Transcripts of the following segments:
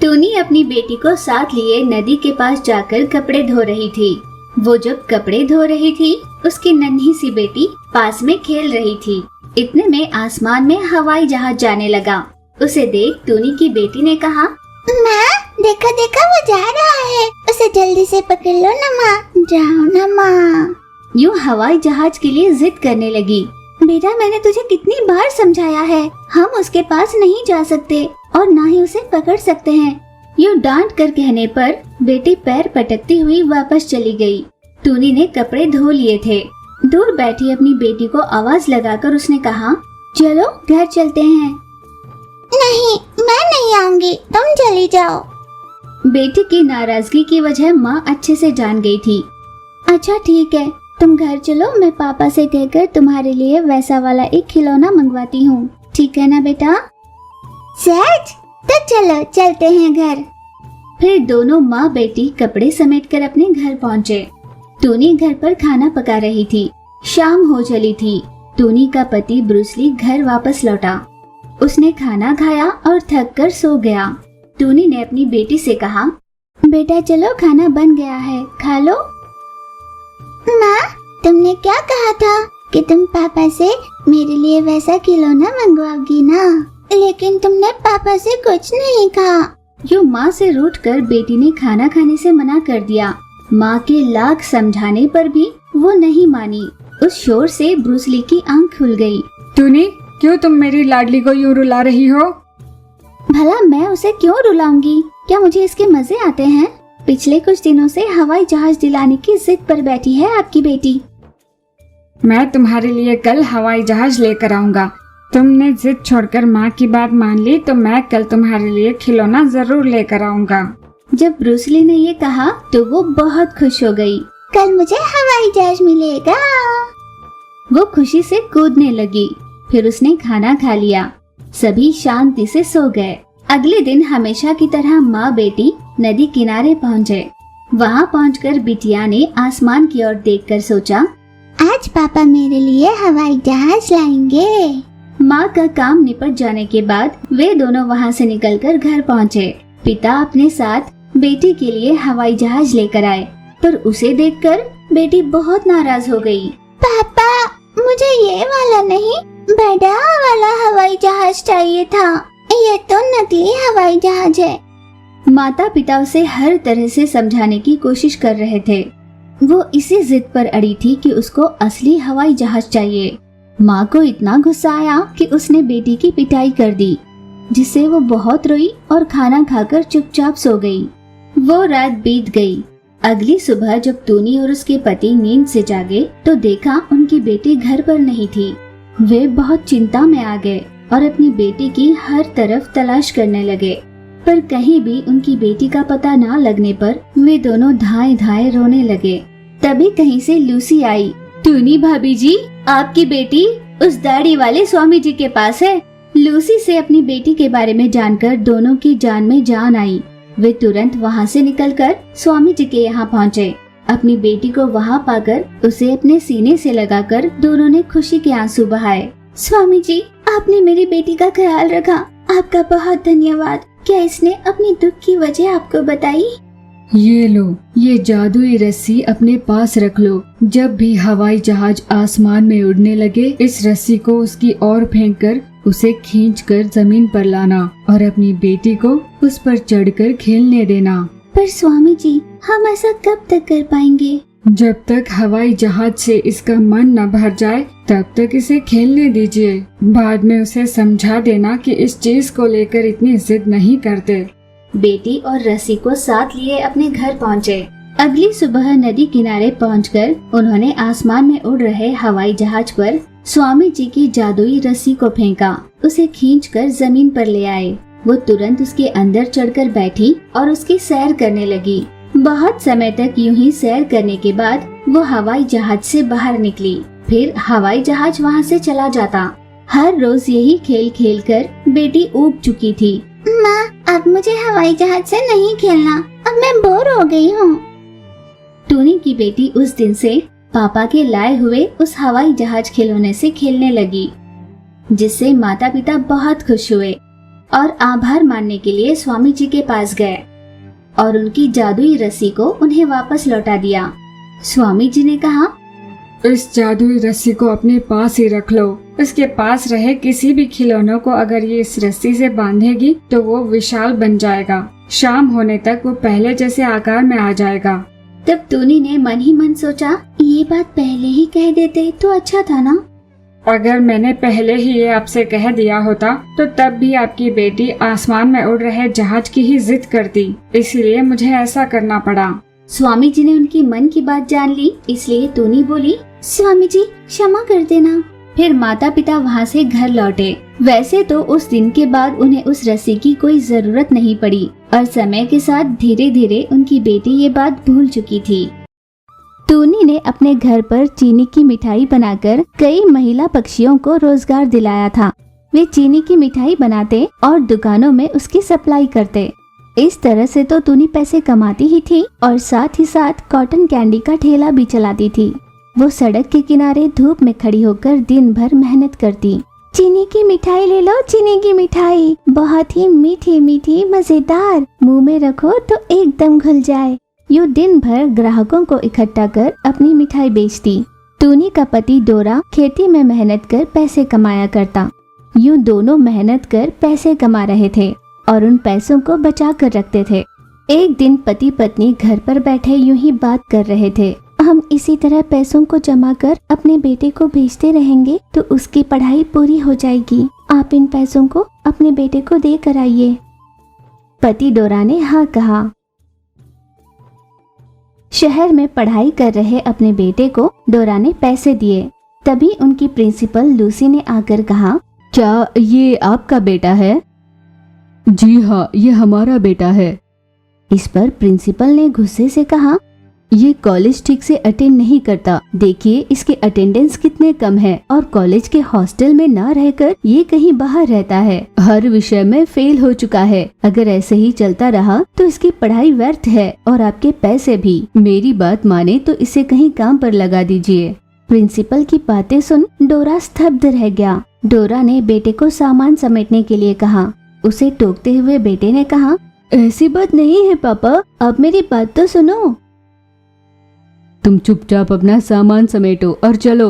टूनी अपनी बेटी को साथ लिए नदी के पास जाकर कपड़े धो रही थी। वो जब कपड़े धो रही थी, उसकी नन्ही सी बेटी पास में खेल रही थी। इतने में आसमान में हवाई जहाज जाने लगा। उसे देख टूनी की बेटी ने कहा, माँ देखो देखो वो जा रहा है, उसे जल्दी से पकड़ लो ना माँ, जाओ ना माँ। यूँ हवाई जहाज के लिए जिद करने लगी। बेटा मैंने तुझे कितनी बार समझाया है, हम उसके पास नहीं जा सकते और ना ही उसे पकड़ सकते हैं। यूँ डांट कर कहने पर बेटी पैर पटकती हुई वापस चली गई। टूनी ने कपड़े धो लिए थे। दूर बैठी अपनी बेटी को आवाज लगाकर उसने कहा, चलो घर चलते हैं। नहीं मैं नहीं आऊंगी, तुम चली जाओ। बेटी की नाराजगी की वजह माँ अच्छे से जान गई थी। अच्छा ठीक है, तुम घर चलो, मैं पापा से कहकर तुम्हारे लिए वैसा वाला एक खिलौना मंगवाती हूँ, ठीक है ना बेटा? सच? तो चलो चलते हैं घर। फिर दोनों माँ बेटी कपड़े समेटकर अपने घर पहुँचे। टूनी घर पर खाना पका रही थी। शाम हो चली थी। टूनी का पति ब्रूसली घर वापस लौटा। उसने खाना खाया और थक कर सो गया। टूनी ने अपनी बेटी से कहा, बेटा चलो खाना बन गया है, खा लो। माँ तुमने क्या कहा था कि तुम पापा से मेरे लिए वैसा खिलौना मंगवाओगी ना, लेकिन तुमने पापा से कुछ नहीं कहा। यूँ माँ से रूठकर बेटी ने खाना खाने से मना कर दिया। माँ के लाख समझाने पर भी वो नहीं मानी। उस शोर से ब्रूसली की आंख खुल गई। टूनी क्यों तुम मेरी लाडली को यूँ रुला रही हो? भला मैं उसे क्यों रुलाऊंगी? क्या मुझे इसके मजे आते हैं? पिछले कुछ दिनों से हवाई जहाज दिलाने की जिद पर बैठी है आपकी बेटी। मैं तुम्हारे लिए कल हवाई जहाज लेकर आऊंगा। तुमने जिद छोड़कर माँ की बात मान ली तो मैं कल तुम्हारे लिए खिलौना जरूर लेकर आऊंगा। जब ब्रूसली ने ये कहा तो वो बहुत खुश हो गई। कल मुझे हवाई जहाज मिलेगा। वो खुशी से कूदने लगी। फिर उसने खाना खा लिया। सभी शांति से सो गए। अगले दिन हमेशा की तरह माँ बेटी नदी किनारे पहुँचे। वहाँ पहुँचकर बिटिया ने आसमान की ओर देखकर सोचा, आज पापा मेरे लिए हवाई जहाज लाएंगे। माँ का काम निपट जाने के बाद वे दोनों वहाँ से निकलकर घर पहुँचे। पिता अपने साथ बेटी के लिए हवाई जहाज लेकर आए, पर उसे देखकर बेटी बहुत नाराज हो गई। पापा मुझे ये वाला नहीं, बड़ा वाला हवाई जहाज चाहिए था। ये तो नकली हवाई जहाज है। माता पिता उसे हर तरह से समझाने की कोशिश कर रहे थे। वो इसी जिद पर अड़ी थी कि उसको असली हवाई जहाज चाहिए। माँ को इतना गुस्सा आया कि उसने बेटी की पिटाई कर दी, जिससे वो बहुत रोई और खाना खाकर चुपचाप सो गई। वो रात बीत गई। अगली सुबह जब टूनी और उसके पति नींद से जागे तो देखा उनकी बेटी घर पर नहीं थी। वे बहुत चिंता में आ गए और अपनी बेटी की हर तरफ तलाश करने लगे, पर कहीं भी उनकी बेटी का पता ना लगने पर वे दोनों धाए धाए रोने लगे। तभी कहीं से लूसी आई। टूनी भाभी जी, आपकी बेटी उस दाढ़ी वाले स्वामी जी के पास है। लूसी से अपनी बेटी के बारे में जानकर दोनों की जान में जान आई। वे तुरंत वहाँ से निकलकर स्वामी जी के यहाँ पहुँचे। अपनी बेटी को वहाँ पाकर उसे अपने सीने से लगाकर दोनों ने खुशी के आंसू बहाए। स्वामी जी, आपने मेरी बेटी का ख्याल रखा, आपका बहुत धन्यवाद। क्या इसने अपनी दुख की वजह आपको बताई? ये लो, ये जादुई रस्सी अपने पास रख लो। जब भी हवाई जहाज आसमान में उड़ने लगे, इस रस्सी को उसकी ओर फेंककर उसे खींचकर जमीन पर लाना और अपनी बेटी को उस पर चढ़कर खेलने देना। पर स्वामी जी, हम ऐसा कब तक कर पाएंगे? जब तक हवाई जहाज से इसका मन न भर जाए तब तक इसे खेलने दीजिए। बाद में उसे समझा देना कि इस चीज को लेकर इतनी जिद नहीं करते। बेटी और रस्सी को साथ लिए अपने घर पहुँचे। अगली सुबह नदी किनारे पहुंचकर उन्होंने आसमान में उड़ रहे हवाई जहाज पर स्वामी जी की जादुई रस्सी को फेंका। उसे खींचकर जमीन पर ले आए। वो तुरंत उसके अंदर चढ़कर बैठी और उसकी सैर करने लगी। बहुत समय तक यूं ही सैर करने के बाद वो हवाई जहाज से बाहर निकली। फिर हवाई जहाज वहाँ से चला जाता। हर रोज यही खेल खेल कर बेटी ऊब चुकी थी। माँ, अब मुझे हवाई जहाज से नहीं खेलना, अब मैं बोर हो गई हूँ। टूनी की बेटी उस दिन से पापा के लाए हुए उस हवाई जहाज खिलौने से खेलने लगी, जिससे माता पिता बहुत खुश हुए। और आभार मानने के लिए स्वामी जी के पास गए और उनकी जादुई रस्सी को उन्हें वापस लौटा दिया। स्वामी जी ने कहा, इस जादुई रस्सी को अपने पास ही रख लो। इसके पास रहे किसी भी खिलौनों को अगर ये इस रस्सी से बांधेगी तो वो विशाल बन जाएगा। शाम होने तक वो पहले जैसे आकार में आ जाएगा। तब टूनी ने मन ही मन सोचा, ये बात पहले ही कह देते तो अच्छा था ना। अगर मैंने पहले ही ये आपसे कह दिया होता तो तब भी आपकी बेटी आसमान में उड़ रहे जहाज की ही जिद करती, इसलिए मुझे ऐसा करना पड़ा। स्वामी जी ने उनकी मन की बात जान ली, इसलिए टूनी बोली, स्वामी जी क्षमा कर देना। फिर माता पिता वहाँ से घर लौटे। वैसे तो उस दिन के बाद उन्हें उस रस्सी की कोई जरूरत नहीं पड़ी और समय के साथ धीरे धीरे उनकी बेटी ये बात भूल चुकी थी। टूनी ने अपने घर पर चीनी की मिठाई बनाकर कई महिला पक्षियों को रोजगार दिलाया था। वे चीनी की मिठाई बनाते और दुकानों में उसकी सप्लाई करते। इस तरह से तो टूनी पैसे कमाती ही थी और साथ ही साथ कॉटन कैंडी का ठेला भी चलाती थी। वो सड़क के किनारे धूप में खड़ी होकर दिन भर मेहनत करती। चीनी की मिठाई ले लो, चीनी की मिठाई बहुत ही मीठी मीठी मजेदार, मुंह में रखो तो एकदम घुल जाए। यूँ दिन भर ग्राहकों को इकट्ठा कर अपनी मिठाई बेचती। टूनी का पति डोरा खेती में मेहनत कर पैसे कमाया करता। यूँ दोनों मेहनत कर पैसे कमा रहे थे और उन पैसों को बचा कर रखते थे। एक दिन पति पत्नी घर पर बैठे यूं ही बात कर रहे थे। हम इसी तरह पैसों को जमा कर अपने बेटे को भेजते रहेंगे तो उसकी पढ़ाई पूरी हो जाएगी। आप इन पैसों को अपने बेटे को दे कर आइए। पति डोरा ने हाँ कहा। शहर में पढ़ाई कर रहे अपने बेटे को डोरा ने पैसे दिए। तभी उनकी प्रिंसिपल लूसी ने आकर कहा, क्या ये आपका बेटा है? जी हाँ, ये हमारा बेटा है। इस पर प्रिंसिपल ने गुस्से से कहा, ये कॉलेज ठीक से अटेंड नहीं करता। देखिए इसके अटेंडेंस कितने कम है और कॉलेज के हॉस्टल में न रहकर ये कहीं बाहर रहता है। हर विषय में फेल हो चुका है। अगर ऐसे ही चलता रहा तो इसकी पढ़ाई व्यर्थ है और आपके पैसे भी। मेरी बात माने तो इसे कहीं काम पर लगा दीजिए। प्रिंसिपल की बातें सुन डोरा स्तब्ध रह गया। डोरा ने बेटे को सामान समेटने के लिए कहा। उसे टोकते हुए बेटे ने कहा, ऐसी बात नहीं है पापा, आप मेरी बात तो सुनो। तुम चुपचाप अपना सामान समेटो और चलो।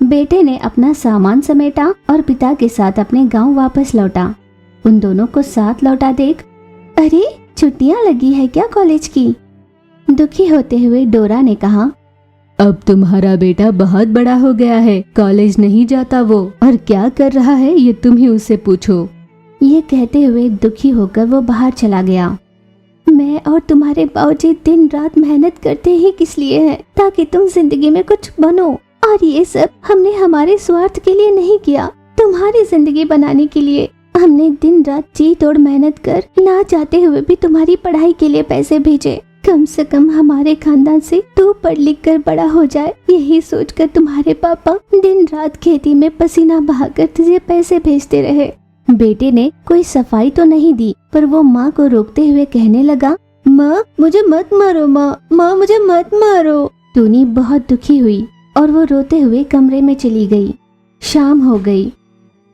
बेटे ने अपना सामान समेटा और पिता के साथ अपने गांव वापस लौटा। उन दोनों को साथ लौटा देख, अरे छुट्टियां लगी है क्या कॉलेज की? दुखी होते हुए डोरा ने कहा, अब तुम्हारा बेटा बहुत बड़ा हो गया है, कॉलेज नहीं जाता वो, और क्या कर रहा है ये तुम ही उससे पूछो। ये कहते हुए दुखी होकर वो बाहर चला गया। मैं और तुम्हारे बाबूजी दिन रात मेहनत करते ही किस लिए हैं? ताकि तुम जिंदगी में कुछ बनो, और ये सब हमने हमारे स्वार्थ के लिए नहीं किया, तुम्हारी जिंदगी बनाने के लिए। हमने दिन रात जी तोड़ मेहनत कर ना चाहते हुए भी तुम्हारी पढ़ाई के लिए पैसे भेजे। कम से कम हमारे खानदान से तू पढ़ लिख कर बड़ा हो जाए, यही सोचकर तुम्हारे पापा दिन रात खेती में पसीना बहाकर तुझे पैसे भेजते रहे। बेटे ने कोई सफाई तो नहीं दी, पर वो माँ को रोकते हुए कहने लगा, माँ मुझे मत मारो, माँ मुझे मत मारो। टूनी बहुत दुखी हुई और वो रोते हुए कमरे में चली गई। शाम हो गई।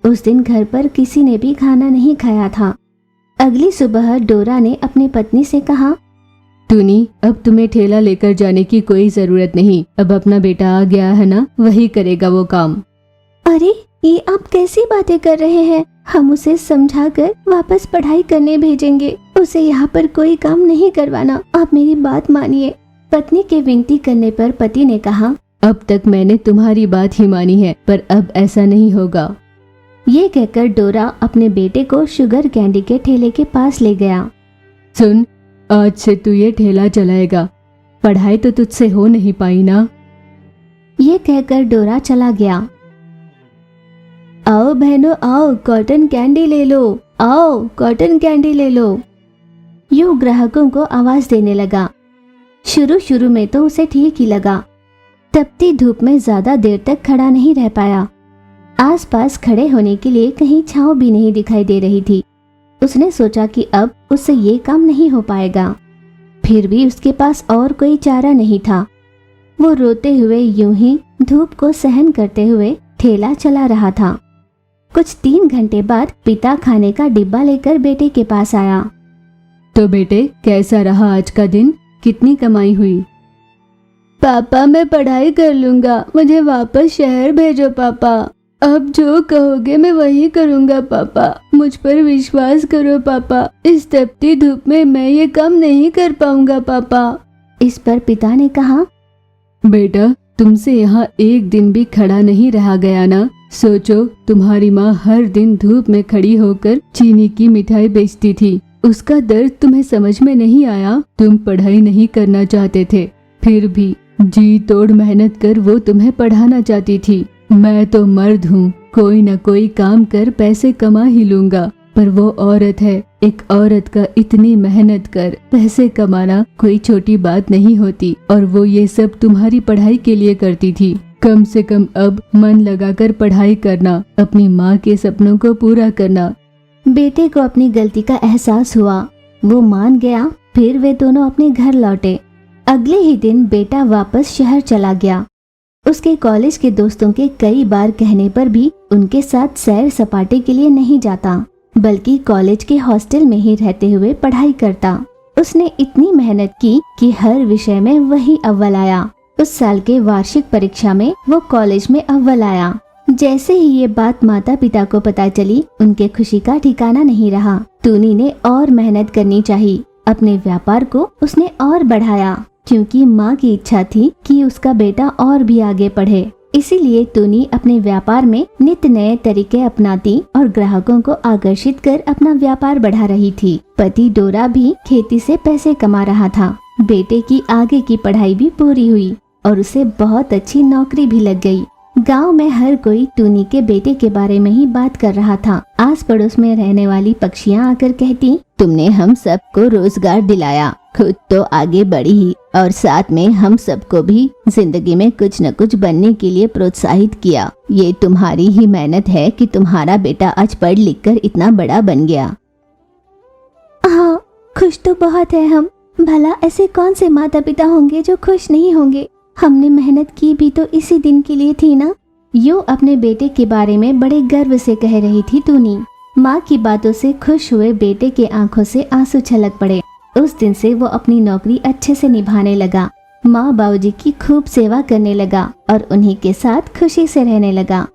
उस दिन घर पर किसी ने भी खाना नहीं खाया था। अगली सुबह डोरा ने अपनी पत्नी से कहा, टूनी, अब तुम्हें ठेला लेकर जाने की कोई जरूरत नहीं। अब अपना बेटा आ गया है ना, वही करेगा वो काम। अरे ये आप कैसी बातें कर रहे हैं? हम उसे समझाकर वापस पढ़ाई करने भेजेंगे। उसे यहाँ पर कोई काम नहीं करवाना, आप मेरी बात मानिए। पत्नी के विनती करने पर पति ने कहा, अब तक मैंने तुम्हारी बात ही मानी है, पर अब ऐसा नहीं होगा। ये कहकर डोरा अपने बेटे को शुगर कैंडी के ठेले के पास ले गया। सुन, आज से तू ये ठेला चलाएगा। पढ़ाई तो तुझसे हो नहीं पाई ना। ये कहकर डोरा चला गया। आओ बहनों आओ, कॉटन कैंडी ले लो, आओ कॉटन कैंडी ले लो। यूं ग्राहकों को आवाज देने लगा। शुरू में तो उसे ठीक ही लगा। तपती धूप में ज्यादा देर तक खड़ा नहीं रह पाया। आसपास खड़े होने के लिए कहीं छांव भी नहीं दिखाई दे रही थी। उसने सोचा कि अब उससे ये काम नहीं हो पाएगा। फिर भी उसके पास और कोई चारा नहीं था। वो रोते हुए यूं ही धूप को सहन करते हुए ठेला चला रहा था। कुछ 3 घंटे बाद पिता खाने का डिब्बा लेकर बेटे के पास आया। तो बेटे, कैसा रहा आज का दिन? कितनी कमाई हुई? पापा, मैं पढ़ाई कर लूंगा, मुझे वापस शहर भेजो पापा। अब जो कहोगे मैं वही करूंगा पापा, मुझ पर विश्वास करो पापा। इस तपती धूप में मैं ये काम नहीं कर पाऊंगा पापा। इस पर पिता ने कहा, बेटा, तुमसे यहाँ एक दिन भी खड़ा नहीं रहा गया ना। सोचो, तुम्हारी माँ हर दिन धूप में खड़ी होकर चीनी की मिठाई बेचती थी। उसका दर्द तुम्हें समझ में नहीं आया? तुम पढ़ाई नहीं करना चाहते थे, फिर भी जी तोड़ मेहनत कर वो तुम्हें पढ़ाना चाहती थी। मैं तो मर्द हूँ, कोई न कोई काम कर पैसे कमा ही लूंगा, पर वो औरत है। एक औरत का इतनी मेहनत कर पैसे कमाना कोई छोटी बात नहीं होती, और वो ये सब तुम्हारी पढ़ाई के लिए करती थी। कम से कम अब मन लगाकर पढ़ाई करना, अपनी माँ के सपनों को पूरा करना। बेटे को अपनी गलती का एहसास हुआ, वो मान गया। फिर वे दोनों अपने घर लौटे। अगले ही दिन बेटा वापस शहर चला गया। उसके कॉलेज के दोस्तों के कई बार कहने पर भी उनके साथ सैर सपाटे के लिए नहीं जाता, बल्कि कॉलेज के हॉस्टल में ही रहते हुए पढ़ाई करता। उसने इतनी मेहनत की कि हर विषय में वही अव्वल आया। उस साल के वार्षिक परीक्षा में वो कॉलेज में अव्वल आया। जैसे ही ये बात माता पिता को पता चली, उनके खुशी का ठिकाना नहीं रहा। टूनी ने और मेहनत करनी चाहिए। अपने व्यापार को उसने और बढ़ाया, क्योंकि माँ की इच्छा थी कि उसका बेटा और भी आगे पढ़े। इसीलिए टूनी अपने व्यापार में नित नए तरीके अपनाती और ग्राहकों को आकर्षित कर अपना व्यापार बढ़ा रही थी। पति डोरा भी खेती से पैसे कमा रहा था। बेटे की आगे की पढ़ाई भी पूरी हुई और उसे बहुत अच्छी नौकरी भी लग गई। गांव में हर कोई टूनी के बेटे के बारे में ही बात कर रहा था। आस पड़ोस में रहने वाली पक्षियां आकर कहती, तुमने हम सबको रोजगार दिलाया, खुद तो आगे बढ़ी और साथ में हम सबको भी जिंदगी में कुछ न कुछ बनने के लिए प्रोत्साहित किया। ये तुम्हारी ही मेहनत है कि तुम्हारा बेटा आज पढ़ लिख कर इतना बड़ा बन गया। हाँ, खुश तो बहुत है हम। भला ऐसे कौन से माता पिता होंगे जो खुश नहीं होंगे। हमने मेहनत की भी तो इसी दिन के लिए थी ना। यूं अपने बेटे के बारे में बड़े गर्व से कह रही थी टूनी। माँ की बातों से खुश हुए बेटे के आंखों से आंसू छलक पड़े। उस दिन से वो अपनी नौकरी अच्छे से निभाने लगा। माँ बाबूजी की खूब सेवा करने लगा और उन्हीं के साथ खुशी से रहने लगा।